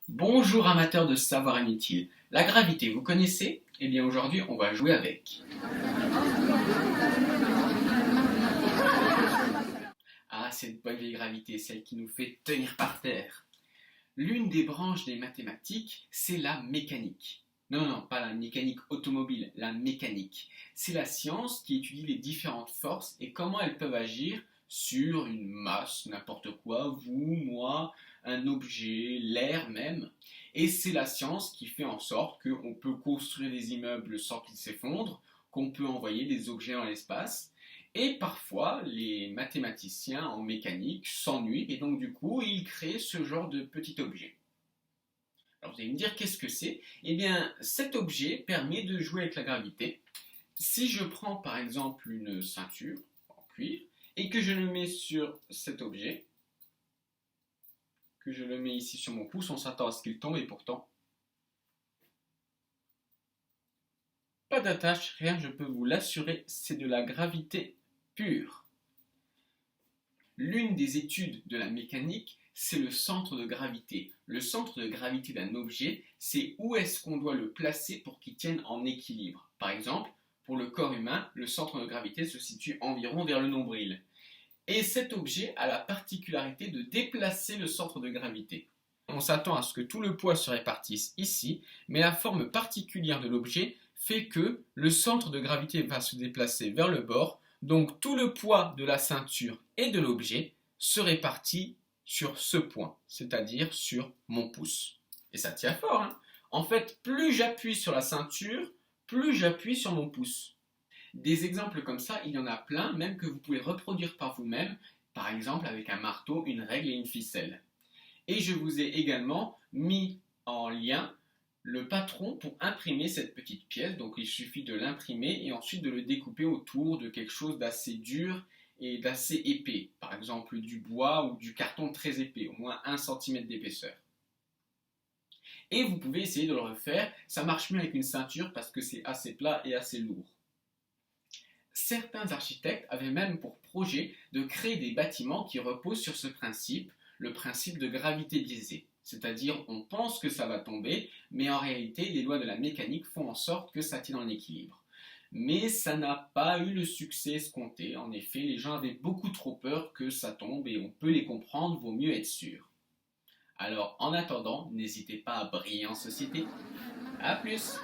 Bonjour amateurs de savoir inutile. La gravité, vous connaissez? Eh bien aujourd'hui, on va jouer avec. Ah, cette bonne vieille gravité, celle qui nous fait tenir par terre. L'une des branches des mathématiques, c'est la mécanique. Non, non, pas la mécanique automobile, la mécanique. C'est la science qui étudie les différentes forces et comment elles peuvent agir sur une masse, n'importe quoi, vous, moi, un objet, l'air même. Et c'est la science qui fait en sorte qu'on peut construire des immeubles sans qu'ils s'effondrent, qu'on peut envoyer des objets dans l'espace. Et parfois, les mathématiciens en mécanique s'ennuient et donc du coup, ils créent ce genre de petit objet. Alors vous allez me dire qu'est-ce que c'est? Eh bien, cet objet permet de jouer avec la gravité. Si je prends par exemple une ceinture en cuir et que je le mets sur cet objet, que je le mets ici sur mon pouce, on s'attend à ce qu'il tombe et pourtant, pas d'attache, rien, je peux vous l'assurer, c'est de la gravité pure. L'une des études de la mécanique, c'est le centre de gravité. Le centre de gravité d'un objet, c'est où est-ce qu'on doit le placer pour qu'il tienne en équilibre. Par exemple, pour le corps humain, le centre de gravité se situe environ vers le nombril. Et cet objet a la particularité de déplacer le centre de gravité. On s'attend à ce que tout le poids se répartisse ici, mais la forme particulière de l'objet fait que le centre de gravité va se déplacer vers le bord, donc tout le poids de la ceinture et de l'objet se répartit sur ce point, c'est-à-dire sur mon pouce. Et ça tient fort, hein. En fait, plus j'appuie sur la ceinture, plus j'appuie sur mon pouce. Des exemples comme ça, il y en a plein, même que vous pouvez reproduire par vous-même, par exemple avec un marteau, une règle et une ficelle. Et je vous ai également mis en lien le patron pour imprimer cette petite pièce. Donc il suffit de l'imprimer et ensuite de le découper autour de quelque chose d'assez dur et d'assez épais. Par exemple du bois ou du carton très épais, au moins 1 cm d'épaisseur. Et vous pouvez essayer de le refaire. Ça marche mieux avec une ceinture parce que c'est assez plat et assez lourd. Certains architectes avaient même pour projet de créer des bâtiments qui reposent sur ce principe, le principe de gravité biaisée. C'est-à-dire on pense que ça va tomber, mais en réalité les lois de la mécanique font en sorte que ça tienne en équilibre. Mais ça n'a pas eu le succès escompté. En effet, les gens avaient beaucoup trop peur que ça tombe et on peut les comprendre, vaut mieux être sûr. Alors en attendant, n'hésitez pas à briller en société. A plus!